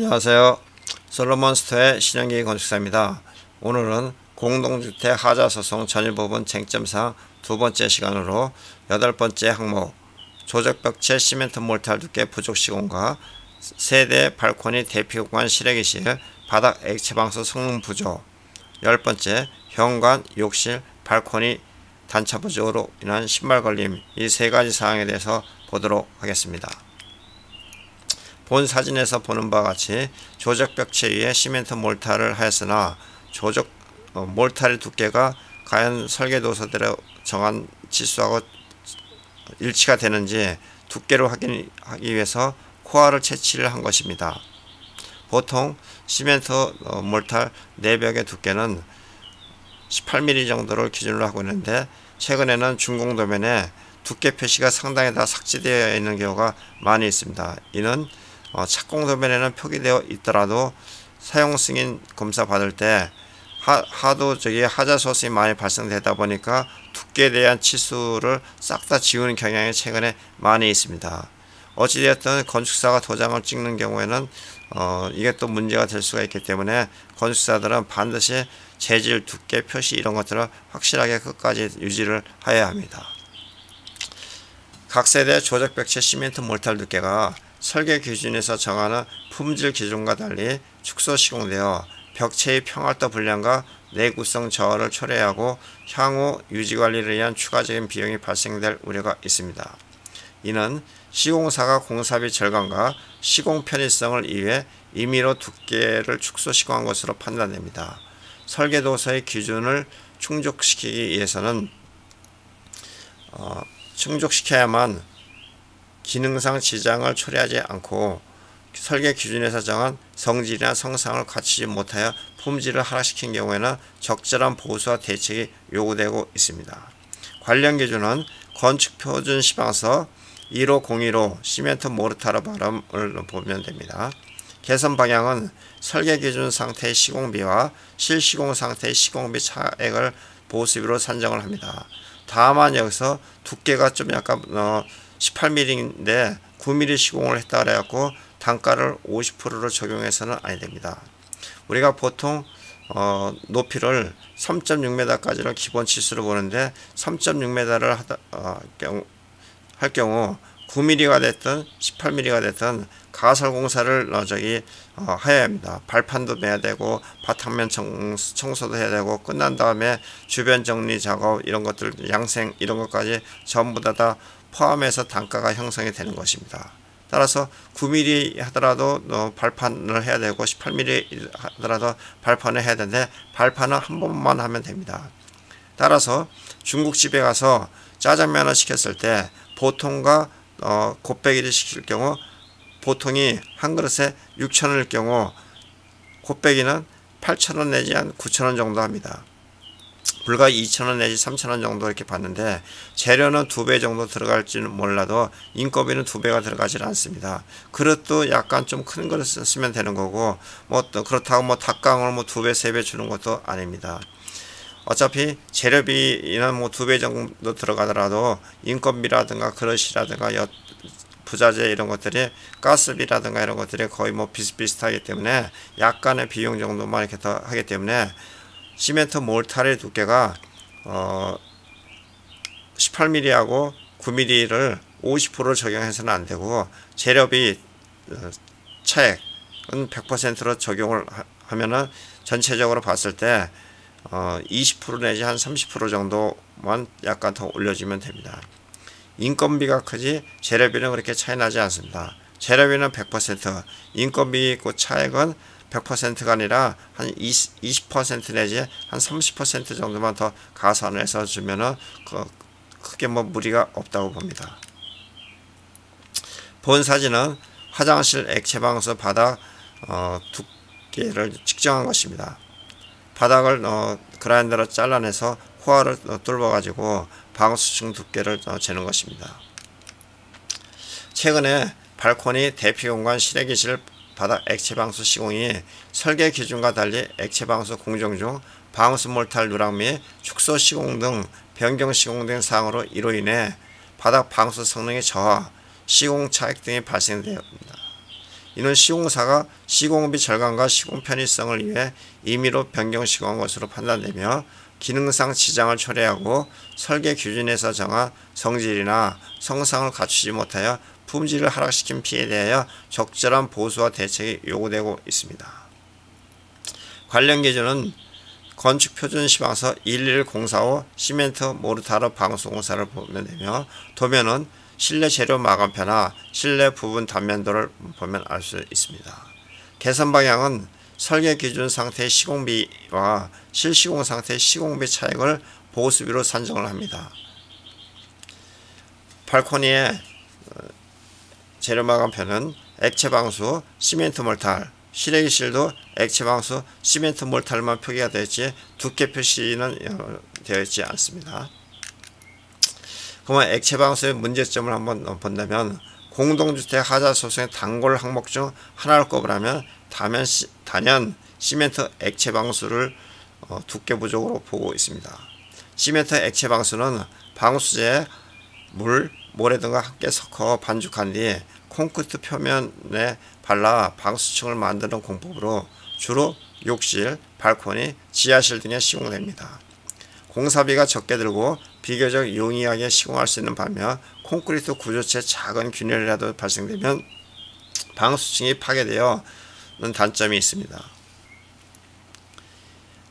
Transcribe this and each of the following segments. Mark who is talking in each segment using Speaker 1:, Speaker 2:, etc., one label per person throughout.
Speaker 1: 안녕하세요. 솔로몬스터의 신영기 건축사입니다. 오늘은 공동주택 하자소송 전일부분 쟁점사항 두 번째 시간으로 여덟 번째 항목 조적벽체 시멘트 몰탈 두께 부족 시공과 세대 발코니 대피공간 실외기실 바닥 액체방수 성능 부족, 열 번째 현관 욕실 발코니 단차 부족으로 인한 신발 걸림, 이 세 가지 사항에 대해서 보도록 하겠습니다. 본 사진에서 보는 바와 같이 조적벽체 위에 시멘트 몰탈을 하였으나 몰탈의 두께가 과연 설계도서대로 정한 치수하고 일치가 되는지 두께로 확인하기 위해서 코알을 채취를 한 것입니다. 보통 시멘트 몰탈 내벽의 두께는 18mm 정도를 기준으로 하고 있는데, 최근에는 준공도면에 두께 표시가 상당히 다 삭제되어 있는 경우가 많이 있습니다. 이는 착공도면에는 표기되어 있더라도 사용 승인 검사 받을 때 하도 하자소송이 많이 발생되다 보니까 두께에 대한 치수를 싹 다 지우는 경향이 최근에 많이 있습니다. 어찌되었든 건축사가 도장을 찍는 경우에는 이게 또 문제가 될 수가 있기 때문에 건축사들은 반드시 재질, 두께, 표시 이런 것들을 확실하게 끝까지 유지를 해야 합니다. 각 세대 조적벽체 시멘트 몰탈 두께가 설계 기준에서 정하는 품질 기준과 달리 축소 시공되어 벽체의 평활도 불량과 내구성 저하를 초래하고 향후 유지관리를 위한 추가적인 비용이 발생될 우려가 있습니다. 이는 시공사가 공사비 절감과 시공 편의성을 위해 임의로 두께를 축소 시공한 것으로 판단됩니다. 설계도서의 기준을 충족시키기 위해서는 충족시켜야만 기능상 지장을 초래하지 않고 설계 기준에서 정한 성질이나 성상을 갖추지 못하여 품질을 하락시킨 경우에는 적절한 보수와 대책이 요구되고 있습니다. 관련 기준은 건축표준시방서 15015 시멘트 모르타르 발음을 보면 됩니다. 개선 방향은 설계 기준 상태의 시공비와 실시공 상태의 시공비 차액을 보수비로 산정을 합니다. 다만 여기서 두께가 좀 약간 18mm인데 9mm 시공을 했다 그래갖고 단가를 50%로 적용해서는 아니 됩니다. 우리가 보통 높이를 3.6m까지를 기본 치수로 보는데 3.6m를 할 경우 9mm가 됐든 18mm가 됐든 가설 공사를 해야 합니다. 발판도 매야 되고 바탕면 청소도 해야 되고, 끝난 다음에 주변 정리 작업 이런 것들, 양생 이런 것까지 전부 다 포함해서 단가가 형성이 되는 것입니다. 따라서 9mm 하더라도 발판을 해야 되고 18mm 하더라도 발판을 해야 되는데 발판은 한 번만 하면 됩니다. 따라서 중국집에 가서 짜장면을 시켰을 때 보통과 곱빼기를 시킬 경우 보통이 한 그릇에 6,000원일 경우 곱빼기는 8,000원 내지 한 9,000원 정도 합니다. 불과 2,000원 내지 3,000원 정도 이렇게 받는데, 재료는 2배 정도 들어갈지는 몰라도 인건비는 2배가 들어가질 않습니다. 그릇도 약간 좀 큰 그릇 쓰면 되는 거고, 또 그렇다고 닭강을 2배, 3배 주는 것도 아닙니다. 어차피 재료비는 2배 정도 들어가더라도 인건비라든가 그릇이라든가 부자재 이런 것들이, 가스비라든가 이런 것들이 거의 비슷비슷하기 때문에 약간의 비용 정도만 이렇게 더 하기 때문에 시멘트 몰탈의 두께가 18mm하고 9mm를 50%를 적용해서는 안 되고, 재료비 차액은 100%로 적용을 하면은 전체적으로 봤을 때 20% 내지 한 30% 정도만 약간 더 올려주면 됩니다. 인건비가 크지 재료비는 그렇게 차이 나지 않습니다. 재료비는 100%, 인건비 그 차액은 100%가 아니라 한 20% 내지 한 30% 정도만 더 가산해서 주면은 크게 무리가 없다고 봅니다. 본 사진은 화장실 액체방수 바닥 두께를 측정한 것입니다. 바닥을 그라인더로 잘라내서 코알을 뚫어 가지고 방수층 두께를 재는 것입니다. 최근에 발코니 대피공간 실외기실 바닥 액체방수 시공이 설계 기준과 달리 액체방수 공정 중 방수 몰탈 누락 및 축소 시공 등 변경 시공된 사항으로 이로 인해 바닥 방수 성능의 저하, 시공 차익 등이 발생되었습니다. 이는 시공사가 시공비 절감과 시공 편의성을 위해 임의로 변경 시공한 것으로 판단되며 기능상 지장을 초래하고 설계 기준에서 정한 성질이나 성상을 갖추지 못하여 품질을 하락시킨 피해에 대하여 적절한 보수와 대책이 요구되고 있습니다. 관련 기준은 건축표준시방서 11045 시멘트 모르타르 방수공사를 보면 되며, 도면은 실내 재료 마감표나 실내 부분 단면도를 보면 알 수 있습니다. 개선 방향은 설계 기준 상태의 시공비와 실시공 상태의 시공비 차익을 보수비로 산정을 합니다. 발코니의 재료 마감표는 액체 방수, 시멘트 몰탈, 실외기실도 액체 방수, 시멘트 몰탈만 표기가 되어 있지 두께 표시는 되어 있지 않습니다. 그러면 액체 방수의 문제점을 한번 본다면, 공동주택 하자 소송의 단골 항목 중 하나를 꼽으라면 단연 시멘트 액체 방수를 두께 부족으로 보고 있습니다. 시멘트 액체 방수는 방수제에 물, 모래 등과 함께 섞어 반죽한 뒤 콘크리트 표면에 발라 방수층을 만드는 공법으로 주로 욕실, 발코니, 지하실 등에 시공됩니다. 공사비가 적게 들고 비교적 용이하게 시공할 수 있는 반면, 콘크리트 구조체 작은 균열이라도 발생되면 방수층이 파괴되어 단점이 있습니다.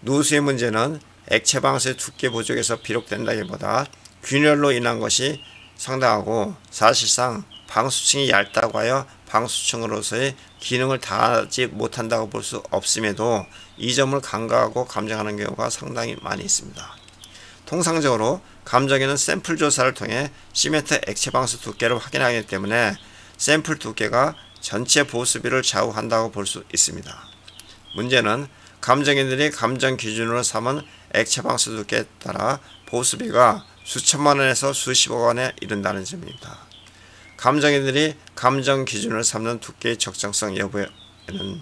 Speaker 1: 누수의 문제는 액체 방수의 두께 부족에서 비롯된다기보다 균열로 인한 것이 상당하고, 사실상 방수층이 얇다고 하여 방수층으로서의 기능을 다하지 못한다고 볼 수 없음에도 이 점을 간과하고 감정하는 경우가 상당히 많이 있습니다. 통상적으로 감정에는 샘플 조사를 통해 시멘트 액체 방수 두께를 확인하기 때문에 샘플 두께가 전체 보수비를 좌우한다고 볼 수 있습니다. 문제는 감정인들이 감정 기준으로 삼은 액체 방수 두께에 따라 보수비가 수천만 원에서 수십억 원에 이른다는 점입니다. 감정인들이 감정 기준으로 삼는 두께의 적정성 여부에는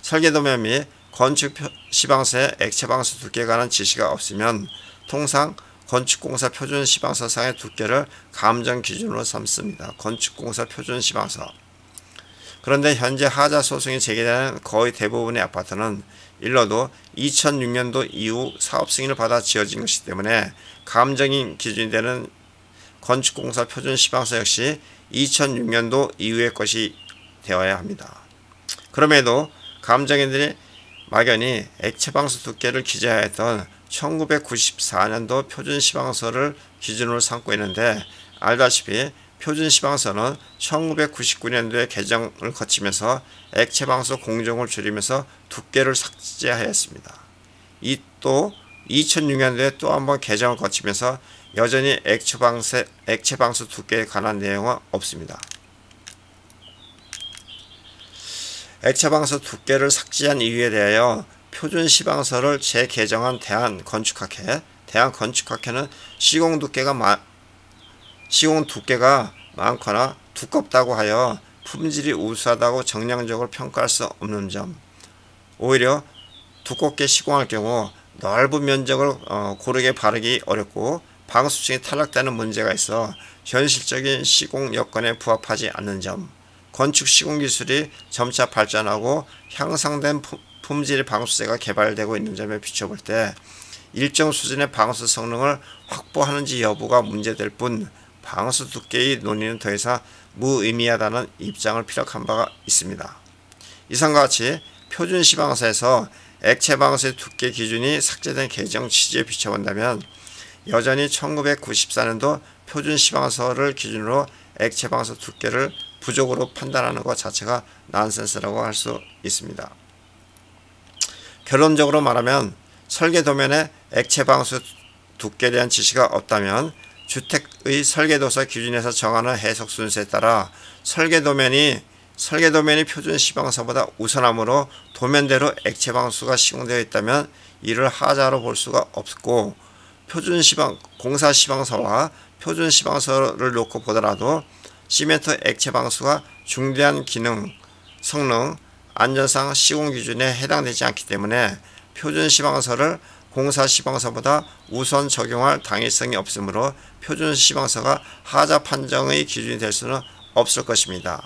Speaker 1: 설계도면 및 건축 시방서에 액체 방수 두께에 관한 지시가 없으면 통상 건축공사 표준 시방서상의 두께를 감정 기준으로 삼습니다. 건축공사 표준 시방서. 그런데 현재 하자 소송이 제기되는 거의 대부분의 아파트는 일러도 2006년도 이후 사업 승인을 받아 지어진 것이기 때문에 감정인 기준이 되는 건축공사 표준 시방서 역시 2006년도 이후의 것이 되어야 합니다. 그럼에도 감정인들이 막연히 액체 방수 두께를 기재하였던 1994년도 표준 시방서를 기준으로 삼고 있는데, 알다시피 표준 시방서는 1999년도에 개정을 거치면서 액체 방수 공정을 줄이면서 두께를 삭제하였습니다. 이 또 2006년도에 또 한 번 개정을 거치면서 여전히 액체 방수 두께에 관한 내용은 없습니다. 액체 방수 두께를 삭제한 이유에 대하여 표준 시방서를 재개정한 대한건축학회는 시공 두께가 많거나 두껍다고 하여 품질이 우수하다고 정량적으로 평가할 수 없는 점, 오히려 두껍게 시공할 경우 넓은 면적을 고르게 바르기 어렵고 방수층이 탈락되는 문제가 있어 현실적인 시공 여건에 부합하지 않는 점, 건축 시공 기술이 점차 발전하고 향상된 품질의 방수제가 개발되고 있는 점에 비춰볼 때 일정 수준의 방수 성능을 확보하는지 여부가 문제될 뿐 방수 두께의 논의는 더 이상 무의미하다는 입장을 피력한 바가 있습니다. 이상과 같이 표준 시방서에서 액체 방수의 두께 기준이 삭제된 개정 취지에 비춰본다면 여전히 1994년도 표준 시방서를 기준으로 액체 방수 두께를 부족으로 판단하는 것 자체가 난센스라고 할 수 있습니다. 결론적으로 말하면 설계도면에 액체 방수 두께에 대한 지시가 없다면 주택의 설계도서 기준에서 정하는 해석 순서에 따라 설계도면이 표준 시방서보다 우선하므로 도면대로 액체 방수가 시공되어 있다면 이를 하자로 볼 수가 없고, 공사 시방서와 표준 시방서를 놓고 보더라도 시멘트 액체 방수가 중대한 기능, 성능, 안전상 시공 기준에 해당되지 않기 때문에 표준 시방서를 공사 시방서보다 우선 적용할 당위성이 없으므로 표준 시방서가 하자 판정의 기준이 될 수는 없을 것입니다.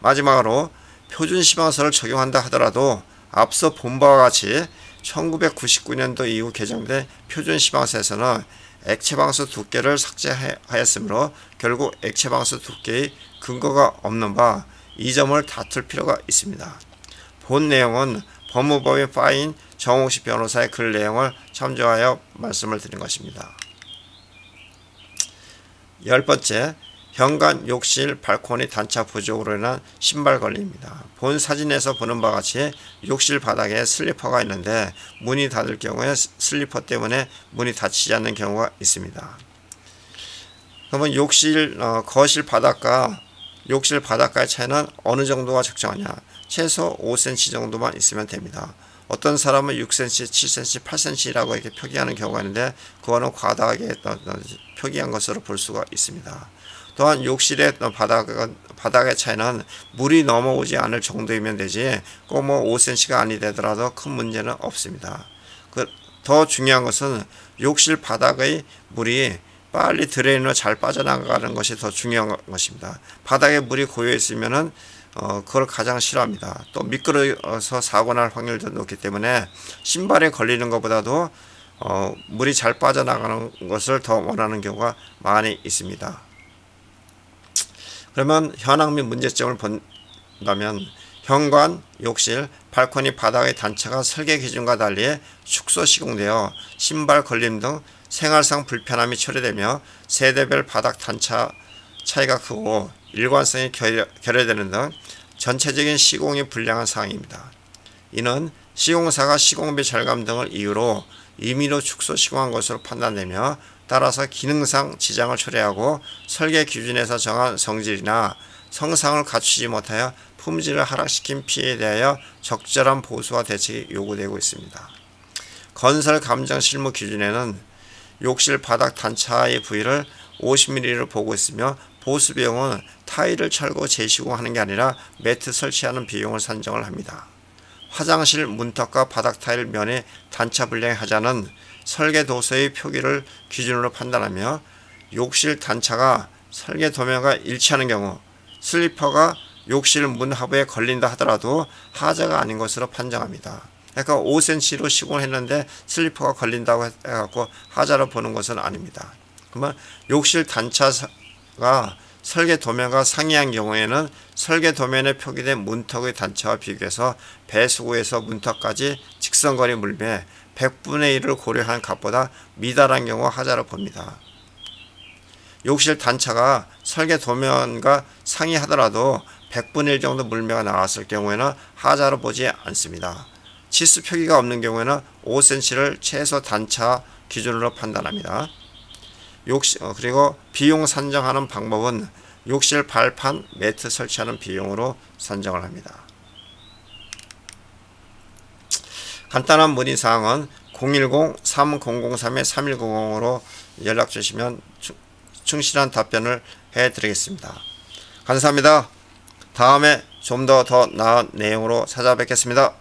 Speaker 1: 마지막으로 표준시방서를 적용한다 하더라도 앞서 본 바와 같이 1999년도 이후 개정된 표준시방서에서는 액체방수 두께를 삭제하였으므로 결국 액체방수 두께의 근거가 없는 바 이 점을 다툴 필요가 있습니다. 본 내용은 법무법인 파인 정옥식 변호사의 글 내용을 참조하여 말씀을 드린 것입니다. 10번째, 현관, 욕실, 발코니 단차 부족으로 인한 신발 걸림입니다. 본 사진에서 보는 바와 같이 욕실 바닥에 슬리퍼가 있는데 문이 닫을 경우에 슬리퍼 때문에 문이 닫히지 않는 경우가 있습니다. 그러면 거실 바닥과 욕실 바닥과의 차이는 어느 정도가 적정하냐? 최소 5cm 정도만 있으면 됩니다. 어떤 사람은 6cm, 7cm, 8cm라고 이렇게 표기하는 경우가 있는데 그거는 과다하게 표기한 것으로 볼 수가 있습니다. 또한 욕실의 바닥의 차이는 물이 넘어오지 않을 정도이면 되지 꼭 뭐 5cm가 아니 되더라도 큰 문제는 없습니다. 더 중요한 것은 욕실 바닥의 물이 빨리 드레인으로 잘 빠져나가는 것이 더 중요한 것입니다. 바닥에 물이 고여 있으면은 그걸 가장 싫어합니다. 또 미끄러져서 사고 날 확률도 높기 때문에 신발에 걸리는 것보다도 물이 잘 빠져나가는 것을 더 원하는 경우가 많이 있습니다. 그러면 현황 및 문제점을 본다면 현관, 욕실, 발코니 바닥의 단차가 설계 기준과 달리 축소 시공되어 신발 걸림 등 생활상 불편함이 초래되며 세대별 바닥 단차 차이가 크고 일관성이 결여되는 등 전체적인 시공이 불량한 상황입니다. 이는 시공사가 시공비 절감 등을 이유로 임의로 축소 시공한 것으로 판단되며 따라서 기능상 지장을 초래하고 설계 기준에서 정한 성질이나 성상을 갖추지 못하여 품질을 하락시킨 피해에 대하여 적절한 보수와 대책이 요구되고 있습니다. 건설 감정 실무 기준에는 욕실 바닥 단차의 부위를 50mm를 보고 있으며 보수 비용은 타일을 철거 재시공하는 게 아니라 매트 설치하는 비용을 산정을 합니다. 화장실 문턱과 바닥 타일 면의 단차 불량의 하자는 설계 도서의 표기를 기준으로 판단하며 욕실 단차가 설계 도면과 일치하는 경우 슬리퍼가 욕실 문 하부에 걸린다 하더라도 하자가 아닌 것으로 판정합니다. 그러니까 5cm로 시공을 했는데 슬리퍼가 걸린다고 해갖고 하자로 보는 것은 아닙니다. 그러면 욕실 단차가 설계 도면과 상이한 경우에는 설계 도면에 표기된 문턱의 단차와 비교해서 배수구에서 문턱까지 직선거리 물매 100분의 1을 고려한 값보다 미달한 경우 하자로 봅니다. 욕실 단차가 설계 도면과 상이하더라도 100분의 1 정도 물매가 나왔을 경우에는 하자로 보지 않습니다. 치수 표기가 없는 경우에는 5cm를 최소 단차 기준으로 판단합니다. 그리고 비용 산정하는 방법은 욕실 발판 매트 설치하는 비용으로 산정을 합니다. 간단한 문의사항은 010-3003-3100으로 연락 주시면 충실한 답변을 해드리겠습니다. 감사합니다. 다음에 좀 더 나은 내용으로 찾아뵙겠습니다.